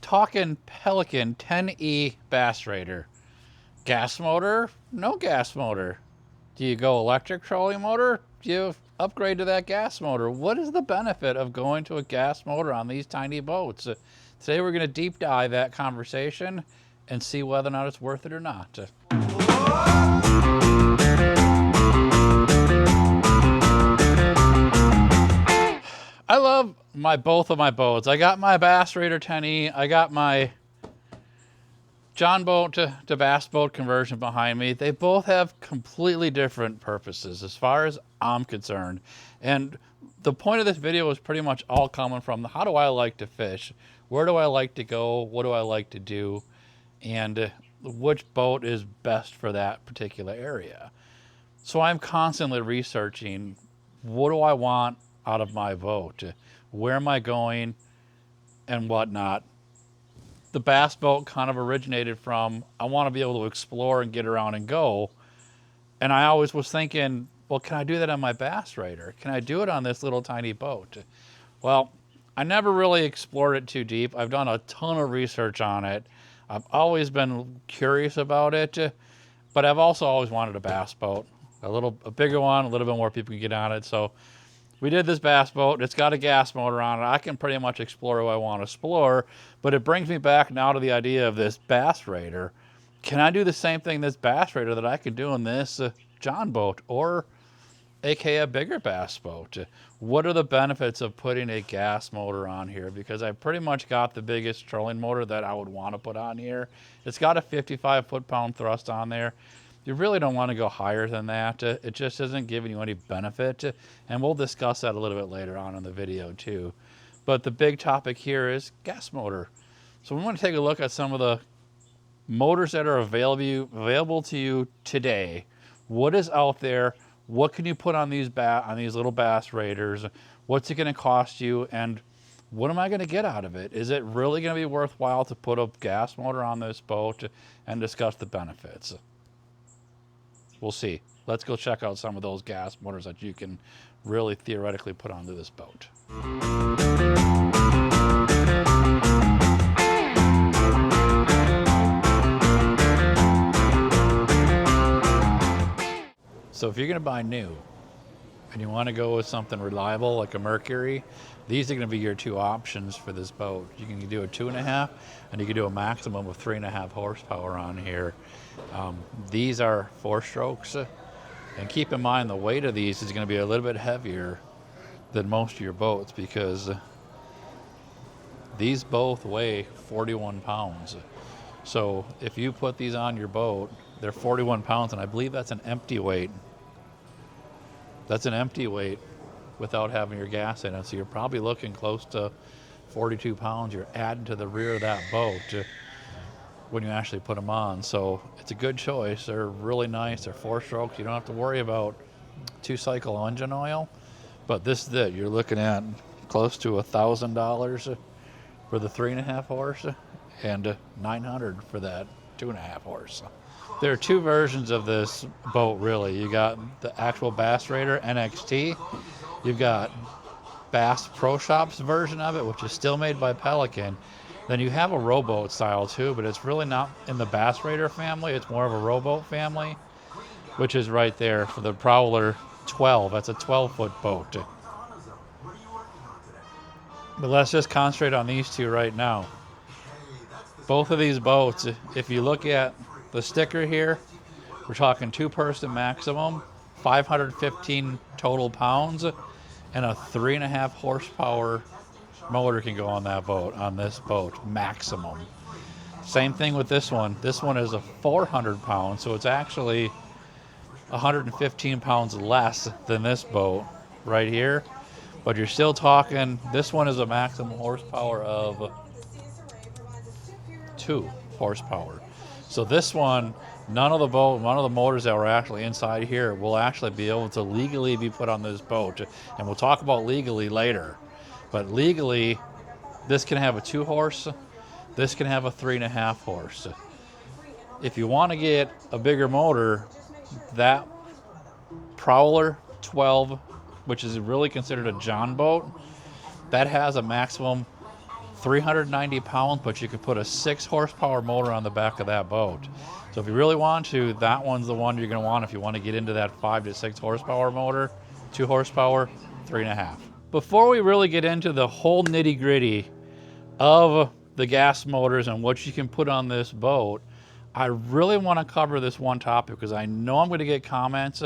Talking Pelican 10E bass Raider. Gas motor? No gas motor. Do you go electric trolling motor? Do you upgrade to that gas motor? What is the benefit of going to a gas motor on these tiny boats? Today we're going to deep dive that conversation and see whether or not it's worth it or not. I love both of my boats. I got my Bass Raider 10E. I got my John boat to bass boat conversion behind me. They both have completely different purposes as far as I'm concerned. And the point of this video is pretty much all coming from how do I like to fish? Where do I like to go? What do I like to do? And which boat is best for that particular area? So I'm constantly researching, what do I want out of my boat? Where am I going and whatnot? The bass boat kind of originated from, I want to be able to explore and get around and go. And I always was thinking, well, can I do that on my Bass Raider? Can I do it on this little tiny boat? Well, I never really explored it too deep. I've done a ton of research on it. I've always been curious about it, but I've also always wanted a bass boat, a bigger one, a little bit more people can get on it. So we did this bass boat. It's got a gas motor on it. I can pretty much explore what I want to explore, but it brings me back now to the idea of this Bass Raider. Can I do the same thing in this Bass Raider that I can do in this John boat, or aka a bigger bass boat? What are the benefits of putting a gas motor on here? Because I pretty much got the biggest trolling motor that I would want to put on here. It's got a 55 foot-pound thrust on there. You really don't want to go higher than that. It just isn't giving you any benefit. And we'll discuss that a little bit later on in the video too. But the big topic here is gas motor. So we want to take a look at some of the motors that are available to you today. What is out there? What can you put on these little Bass Raiders? What's it going to cost you? And what am I going to get out of it? Is it really going to be worthwhile to put a gas motor on this boat and discuss the benefits? We'll see. Let's go check out some of those gas motors that you can really theoretically put onto this boat. So if you're going to buy new and you want to go with something reliable like a Mercury, these are going to be your two options for this boat. You can do a 2.5 and you can do a maximum of 3.5 horsepower on here. These are 4 strokes, and keep in mind the weight of these is going to be a little bit heavier than most of your boats, because these both weigh 41 pounds. So if you put these on your boat, they're 41 pounds, and I believe that's an empty weight. That's an empty weight without having your gas in it. So you're probably looking close to 42 pounds you're adding to the rear of that boat when you actually put them on. So it's a good choice. They're really nice. They're 4 strokes. You don't have to worry about 2-cycle engine oil. But this is it. You're looking at close to $1,000 for the 3.5 horse and $900 for that 2.5 horse. There are 2 versions of this boat, really. You got the actual Bass Raider NXT. You've got Bass Pro Shops version of it, which is still made by Pelican. Then you have a rowboat style too, but it's really not in the Bass Raider family. It's more of a rowboat family, which is right there for the Prowler 12. That's a 12-foot boat. But let's just concentrate on these 2 right now. Both of these boats, if you look at the sticker here, we're talking 2-person maximum, 515 total pounds, and a 3.5 horsepower motor can go on that boat, on this boat, maximum. Same thing with this one. This one is a 400 pounds, so it's actually 115 pounds less than this boat right here. But you're still talking, this one is a maximum horsepower of 2 horsepower. So this one, none of the motors that were actually inside here will actually be able to legally be put on this boat. And we'll talk about legally later. But legally, this can have a 2 horse, this can have a 3.5 horse. If you want to get a bigger motor, that Prowler 12, which is really considered a John boat, that has a maximum 390 pounds, but you could put a 6 horsepower motor on the back of that boat. So if you really want to, that one's the one you're going to want if you want to get into that 5 to 6 horsepower motor. 2 horsepower, 3.5. Before we really get into the whole nitty gritty of the gas motors and what you can put on this boat, I really want to cover this one topic because I know I'm going to get comments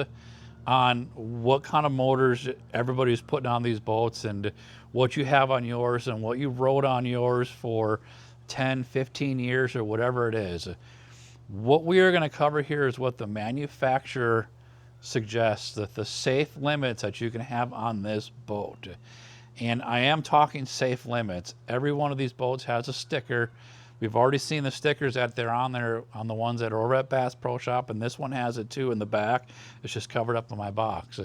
on what kind of motors everybody's putting on these boats and what you have on yours and what you rode on yours for 10, 15 years or whatever it is. What we are going to cover here is what the manufacturer suggests, that the safe limits that you can have on this boat. And I am talking safe limits. Every one of these boats has a sticker. We've already seen the stickers that they're on there on the ones that are over at Bass Pro Shop, and this one has it too in the back. It's just covered up in my box.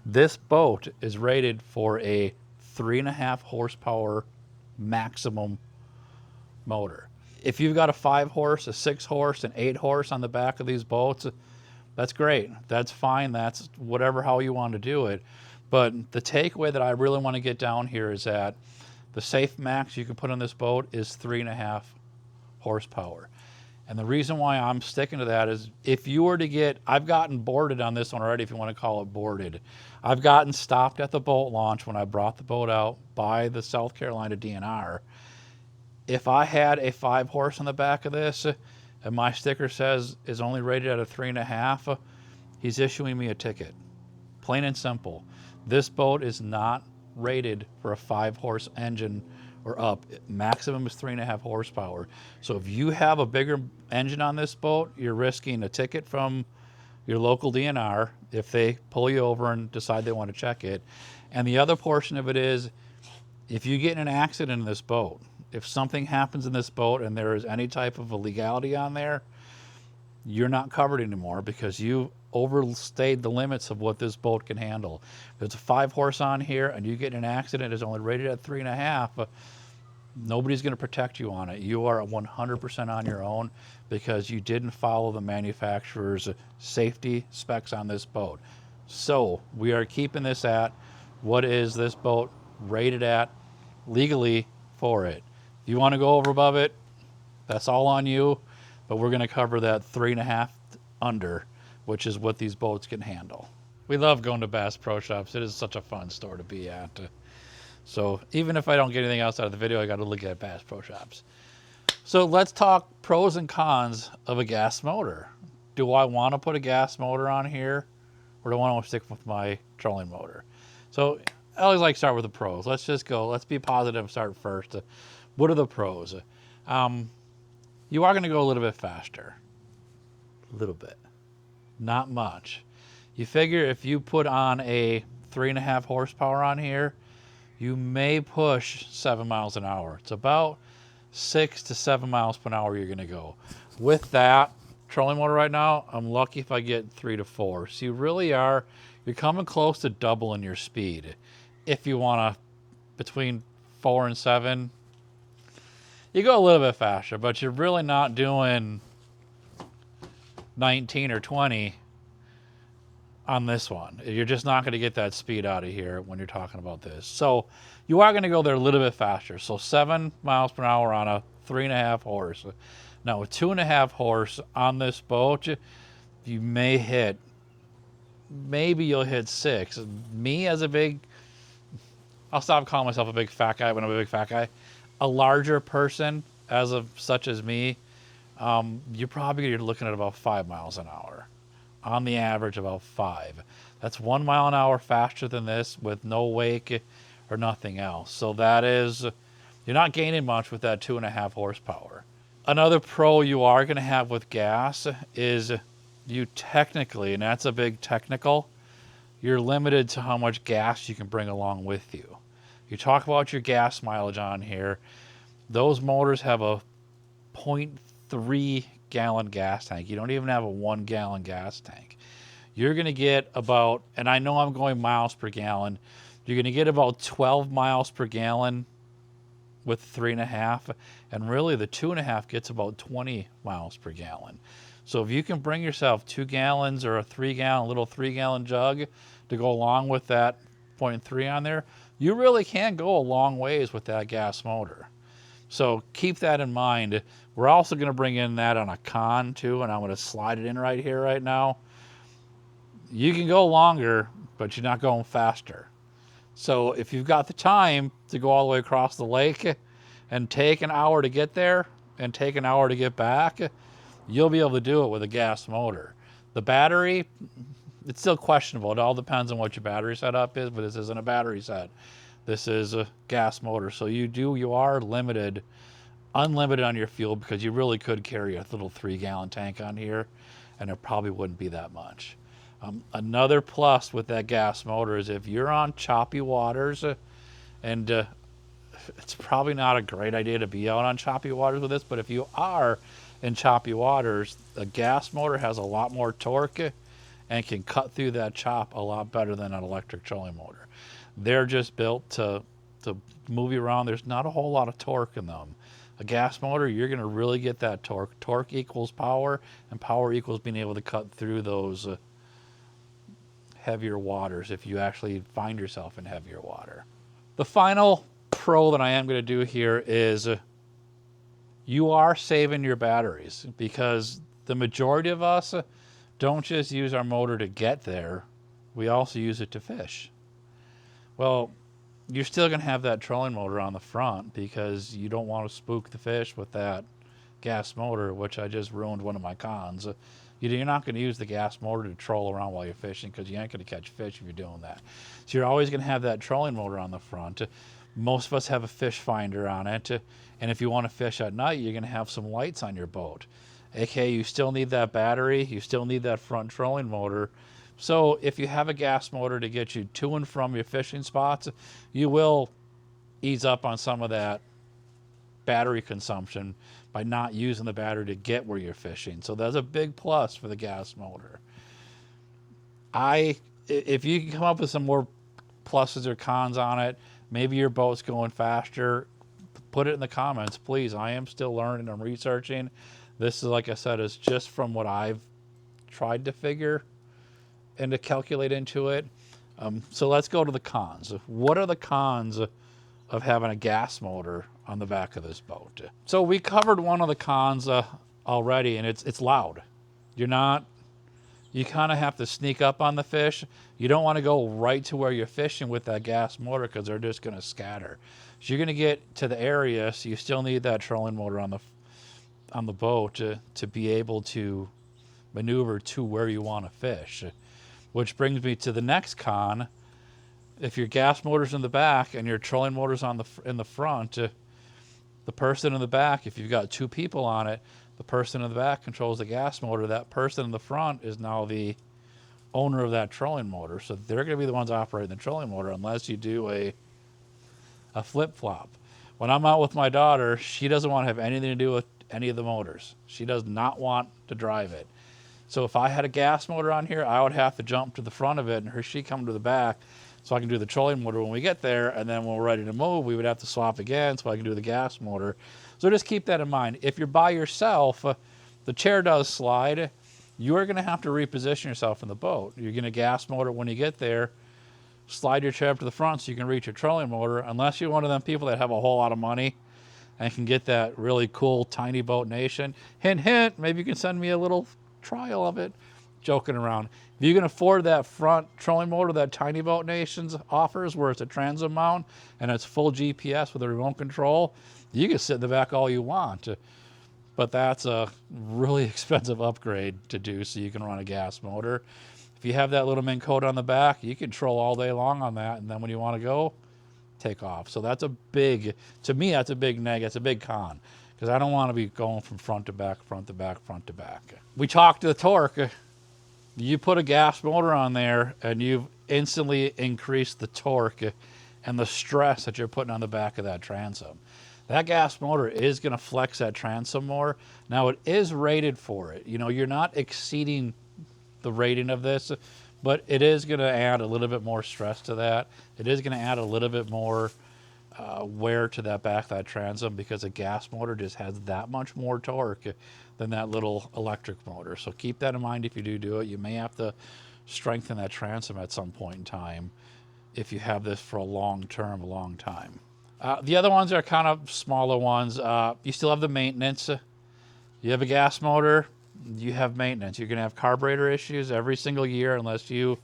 This boat is rated for a 3.5 horsepower maximum motor. If you've got a 5 horse, a 6 horse, an 8 horse on the back of these boats, that's great. That's fine. That's whatever, how you want to do it. But the takeaway that I really want to get down here is that the safe max you can put on this boat is 3.5 horsepower. And the reason why I'm sticking to that is if you were to get, I've gotten boarded on this one already, if you want to call it boarded. I've gotten stopped at the boat launch when I brought the boat out by the South Carolina DNR. If I had a 5 horse on the back of this and my sticker says is only rated at a 3.5, he's issuing me a ticket. Plain and simple. This boat is not rated for a 5 horse engine or up. Maximum is 3.5 horsepower. So if you have a bigger engine on this boat, you're risking a ticket from your local DNR if they pull you over and decide they want to check it. And the other portion of it is, if you get in an accident in this boat, if something happens in this boat and there is any type of illegality on there, you're not covered anymore because you overstayed the limits of what this boat can handle. If it's a 5 horse on here and you get in an accident, it's only rated at 3.5, nobody's going to protect you on it. You are 100% on your own because you didn't follow the manufacturer's safety specs on this boat. So we are keeping this at what is this boat rated at legally for it. If you want to go over above it, that's all on you, but we're going to cover that 3.5 under, which is what these boats can handle. We love going to Bass Pro Shops. It is such a fun store to be at. So even if I don't get anything else out of the video, I got to look at Bass Pro Shops. So let's talk pros and cons of a gas motor. Do I want to put a gas motor on here, or do I want to stick with my trolling motor? So I always like to start with the pros. Let's just go. Let's be positive and start first. What are the pros? You are going to go a little bit faster. A little bit. Not much. You figure if you put on a 3.5 horsepower on here, you may push 7 miles an hour. It's about 6 to 7 miles per hour you're going to go. With that trolling motor right now, I'm lucky if I get 3 to 4. So you really are, you're coming close to doubling your speed. If you want to, between 4 and 7, you go a little bit faster, but you're really not doing 19 or 20 on this one. You're just not going to get that speed out of here when you're talking about this. So you are going to go there a little bit faster. So 7 miles per hour on a 3.5 horse. Now with 2.5 horse on this boat, you may hit, maybe you'll hit 6. Me as a big, I'll stop calling myself a big fat guy when I'm a big fat guy. A larger person, as of such as me, you're looking at about 5 miles an hour. On the average, about 5. That's 1 mile an hour faster than this with no wake or nothing else. So that is, you're not gaining much with that 2.5 horsepower. Another pro you are going to have with gas is you technically, and that's a big technical, you're limited to how much gas you can bring along with you. You talk about your gas mileage on here. Those motors have a 0.3 gallon gas tank. You don't even have a 1 gallon gas tank. You're going to get about, and I know I'm going miles per gallon, you're going to get about 12 miles per gallon with 3.5, and really the 2.5 gets about 20 miles per gallon. So if you can bring yourself 2 gallons or a 3-gallon, little 3-gallon jug to go along with that 0.3 on there, you really can go a long ways with that gas motor. So keep that in mind. We're also going to bring in that on a con too, and I'm going to slide it in right here right now. You can go longer, but you're not going faster. So if you've got the time to go all the way across the lake and take an hour to get there and take an hour to get back, you'll be able to do it with a gas motor. The battery, it's still questionable. It all depends on what your battery setup is, but this isn't a battery set. This is a gas motor. So you are limited, unlimited on your fuel, because you really could carry a little 3-gallon tank on here, and it probably wouldn't be that much. Another plus with that gas motor is if you're on choppy waters, and it's probably not a great idea to be out on choppy waters with this, but if you are in choppy waters, a gas motor has a lot more torque and can cut through that chop a lot better than an electric trolling motor. They're just built to move you around. There's not a whole lot of torque in them. A gas motor, you're going to really get that torque. Torque equals power, and power equals being able to cut through those heavier waters if you actually find yourself in heavier water. The final pro that I am going to do here is you are saving your batteries, because the majority of us don't just use our motor to get there, we also use it to fish. Well, you're still going to have that trolling motor on the front because you don't want to spook the fish with that gas motor, which I just ruined one of my cons. You're not going to use the gas motor to troll around while you're fishing, because you ain't going to catch fish if you're doing that. So you're always going to have that trolling motor on the front. Most of us have a fish finder on it, and if you want to fish at night, you're going to have some lights on your boat. Okay, you still need that battery, you still need that front trolling motor. So if you have a gas motor to get you to and from your fishing spots, you will ease up on some of that battery consumption by not using the battery to get where you're fishing. So that's a big plus for the gas motor. If you can come up with some more pluses or cons on it, maybe your boat's going faster, put it in the comments, please. I am still learning and researching. This is, like I said, is just from what I've tried to figure and to calculate into it. So let's go to the cons. What are the cons of having a gas motor on the back of this boat? So we covered one of the cons already, and it's loud. You kind of have to sneak up on the fish. You don't want to go right to where you're fishing with that gas motor, because they're just going to scatter. So you're going to get to the area, so you still need that trolling motor on the boat to be able to maneuver to where you want to fish. Which brings me to the next con. If your gas motor's in the back and your trolling motor's in the front, the person in the back, if you've got 2 people on it, the person in the back controls the gas motor. That person in the front is now the owner of that trolling motor. So they're going to be the ones operating the trolling motor unless you do a flip-flop. When I'm out with my daughter, she doesn't want to have anything to do with any of the motors. She does not want to drive it. So if I had a gas motor on here, I would have to jump to the front of it and she come to the back so I can do the trolling motor when we get there. And then when we're ready to move, we would have to swap again so I can do the gas motor. So just keep that in mind. If you're by yourself, the chair does slide. You're going to have to reposition yourself in the boat. You're going to gas motor when you get there, slide your chair up to the front so you can reach your trolling motor, unless you're one of them people that have a whole lot of money and can get that really cool Tiny Boat Nation. Hint, hint, maybe you can send me a little trial of it. Joking around. If you can afford that front trolling motor that Tiny Boat Nations offers, where it's a transom mount and it's full GPS with a remote control, you can sit in the back all you want. But that's a really expensive upgrade to do so you can run a gas motor. If you have that little Minn Kota on the back, you can troll all day long on that, and then when you want to go, take off. So that's to me, that's a big neg, it's a big con, because I don't want to be going from front to back, front to back, front to back. We talked to the torque. You put a gas motor on there, and you've instantly increased the torque and the stress that you're putting on the back of that transom. That gas motor is going to flex that transom more. Now, it is rated for it. You know, you're not exceeding the rating of this, but it is going to add a little bit more stress to that. It is going to add a little bit more wear to that back of that transom, because a gas motor just has that much more torque than that little electric motor. So keep that in mind if you do it. You may have to strengthen that transom at some point in time if you have this for a long time. The other ones are kind of smaller ones. You still have the maintenance. You have a gas motor, you have maintenance. You're going to have carburetor issues every single year unless you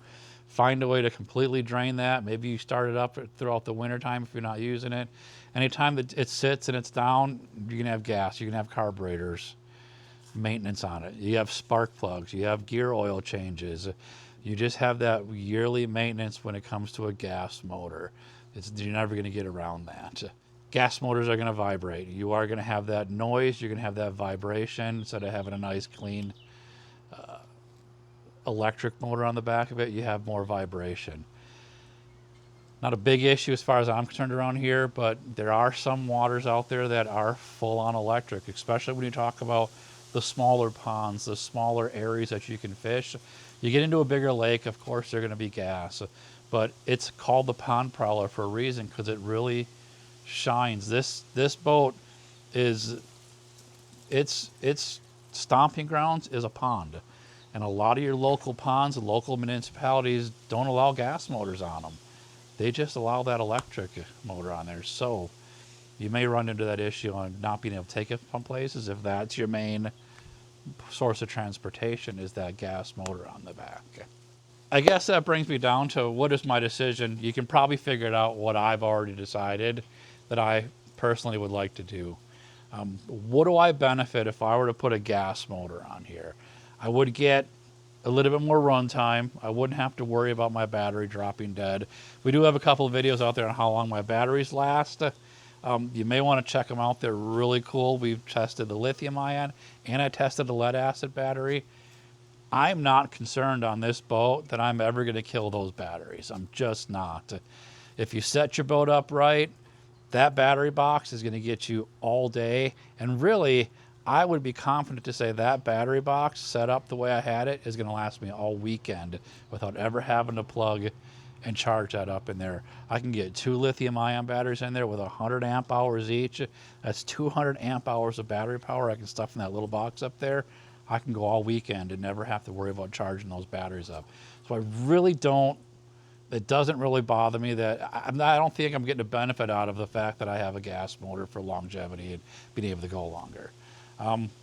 find a way to completely drain that. Maybe you start it up throughout the winter time if you're not using it. Anytime that it sits and it's down, you're going to have gas, you're going to have carburetors, maintenance on it. You have spark plugs, you have gear oil changes. You just have that yearly maintenance when it comes to a gas motor. You're never going to get around that. Gas motors are going to vibrate. You are going to have that noise. You're going to have that vibration instead of having a nice, clean electric motor on the back of it. You have more vibration. Not a big issue as far as I'm concerned around here, but there are some waters out there that are full on electric, especially when you talk about the smaller ponds, the smaller areas that you can fish. You get into a bigger lake, of course, they're going to be gas, but it's called the pond prowler for a reason because it really shines. This boat is its stomping grounds is a pond, and a lot of your local ponds and local municipalities don't allow gas motors on them. They just allow that electric motor on there. So you may run into that issue on not being able to take it from places if that's your main source of transportation, is that gas motor on the back. I guess that brings me down to what is my decision. You can probably figure it out what I've already decided that I personally would like to do. What do I benefit if I were to put a gas motor on here? I would get a little bit more run time. I wouldn't have to worry about my battery dropping dead. We do have a couple of videos out there on how long my batteries last. You may want to check them out. They're really cool. We've tested the lithium ion and I tested the lead acid battery. I'm not concerned on this boat that I'm ever going to kill those batteries. I'm just not. If you set your boat up right, that battery box is going to get you all day. And really, I would be confident to say that battery box set up the way I had it is going to last me all weekend without ever having to plug and charge that up in there. I can get 2 lithium ion batteries in there with 100 amp hours each. That's 200 amp hours of battery power I can stuff in that little box up there. I can go all weekend and never have to worry about charging those batteries up. So I really don't, it doesn't really bother me that I don't think I'm getting a benefit out of the fact that I have a gas motor for longevity and being able to go longer.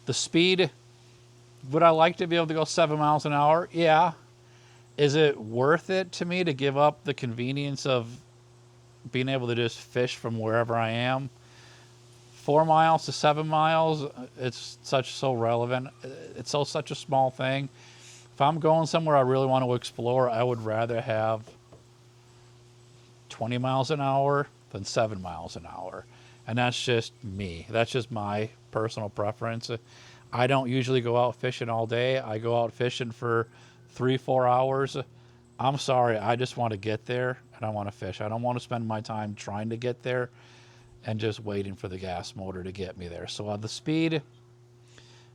The speed, would I like to be able to go 7 miles an hour? Yeah. Is it worth it to me to give up the convenience of being able to just fish from wherever I am? 4 miles to 7 miles, it's so relevant. It's such a small thing. If I'm going somewhere I really want to explore, I would rather have 20 miles an hour than 7 miles an hour. And that's just me. That's just my personal preference. I don't usually go out fishing all day. I go out fishing for 3-4 hours. I'm sorry, I just want to get there and I want to fish. I don't want to spend my time trying to get there and just waiting for the gas motor to get me there. So the speed,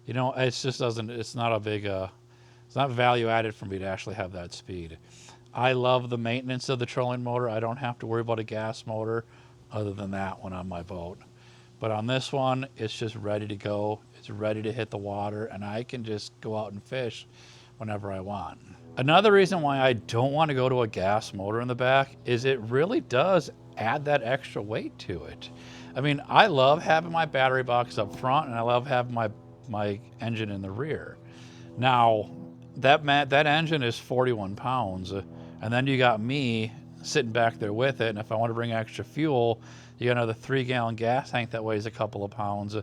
it just doesn't, it's not a big, it's not value added for me to actually have that speed. I love the maintenance of the trolling motor. I don't have to worry about a gas motor other than that one on my boat. But on this one, it's just ready to go. It's ready to hit the water and I can just go out and fish whenever I want. Another reason why I don't want to go to a gas motor in the back is it really does add that extra weight to it. I mean, I love having my battery box up front and I love having my engine in the rear. Now, that engine is 41 pounds and then you got me sitting back there with it, and if I want to bring extra fuel, you got another 3-gallon gas tank that weighs a couple of pounds.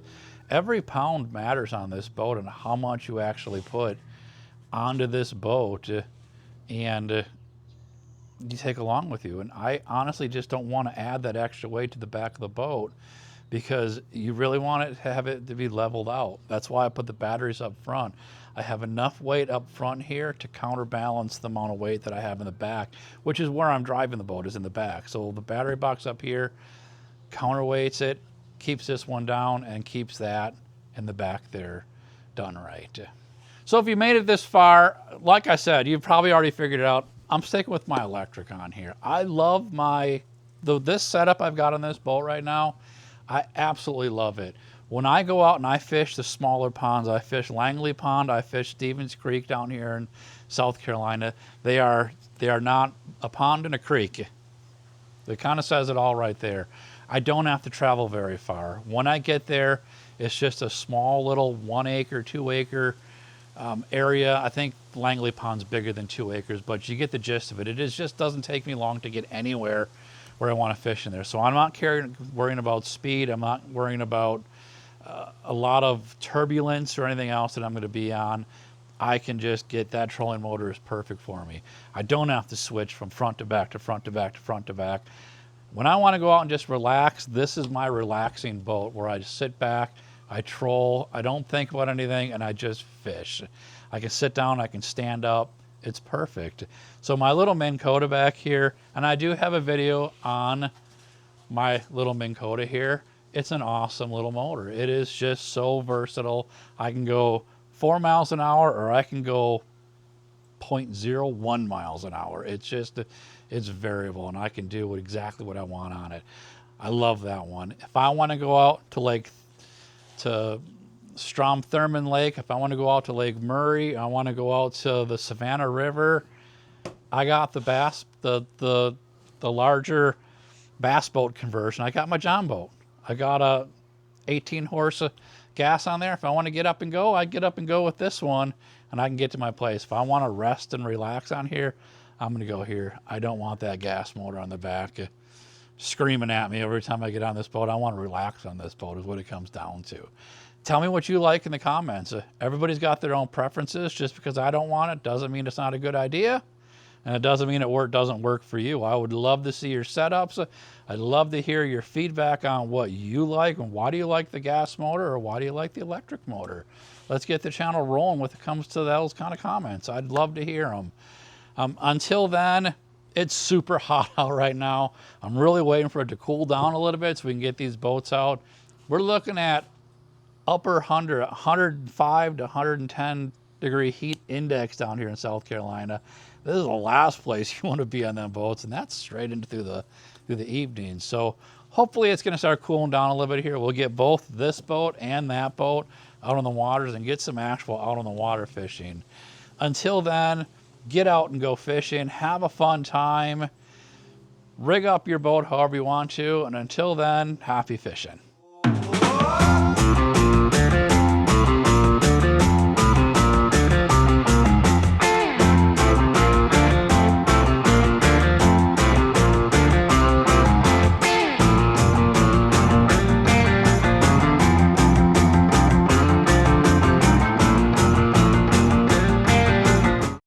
Every pound matters on this boat and how much you actually put onto this boat and you take along with you. And I honestly just don't want to add that extra weight to the back of the boat because you really want it to have it to be leveled out. That's why I put the batteries up front. I have enough weight up front here to counterbalance the amount of weight that I have in the back, which is where I'm driving the boat, is in the back. So the battery box up here counterweights it, keeps this one down, and keeps that in the back there done right. So if you made it this far, like I said, you've probably already figured it out. I'm sticking with my electric on here. I love this setup I've got on this boat right now. I absolutely love it. When I go out and I fish the smaller ponds, I fish Langley Pond, I fish Stevens Creek down here in South Carolina. They are not a pond and a creek. It kind of says it all right there. I don't have to travel very far. When I get there, it's just a small little 1 acre, 2 acre area. I think Langley Pond's bigger than 2 acres, but you get the gist of it. It is just doesn't take me long to get anywhere where I want to fish in there. So I'm not worrying about speed. I'm not worrying about a lot of turbulence or anything else that I'm going to be on. I can just get that trolling motor is perfect for me. I don't have to switch from front to back to front to back to front to back. When I want to go out and just relax, this is my relaxing boat where I just sit back, I troll, I don't think about anything, and I just fish. I can sit down, I can stand up. It's perfect. So my little Minn Kota back here, and I do have a video on my little Minn Kota here. It's an awesome little motor. It is just so versatile. I can go 4 miles an hour or I can go 0.01 miles an hour. It's variable and I can do exactly what I want on it. I love that one. If I want to go out to Strom Thurmond Lake, if I want to go out to Lake Murray, I want to go out to the Savannah River, I got the larger bass boat conversion. I got my John boat. I got a 18 horse gas on there. If I want to get up and go, I get up and go with this one and I can get to my place. If I want to rest and relax on here, I'm going to go here. I don't want that gas motor on the back screaming at me every time I get on this boat. I want to relax on this boat is what it comes down to. Tell me what you like in the comments. Everybody's got their own preferences. Just because I don't want it doesn't mean it's not a good idea. And it doesn't mean it doesn't work for you. I would love to see your setups. I'd love to hear your feedback on what you like and why do you like the gas motor or why do you like the electric motor. Let's get the channel rolling when it comes to those kind of comments. I'd love to hear them. Until then, it's super hot out right now. I'm really waiting for it to cool down a little bit so we can get these boats out. We're looking at upper 105 to 110 degree heat index down here in South Carolina. This is the last place you want to be on them boats, and that's straight into through the evening. So hopefully it's going to start cooling down a little bit here. We'll get both this boat and that boat out on the waters and get some actual out on the water fishing. Until then, get out and go fishing. Have a fun time. Rig up your boat however you want to. And until then, happy fishing.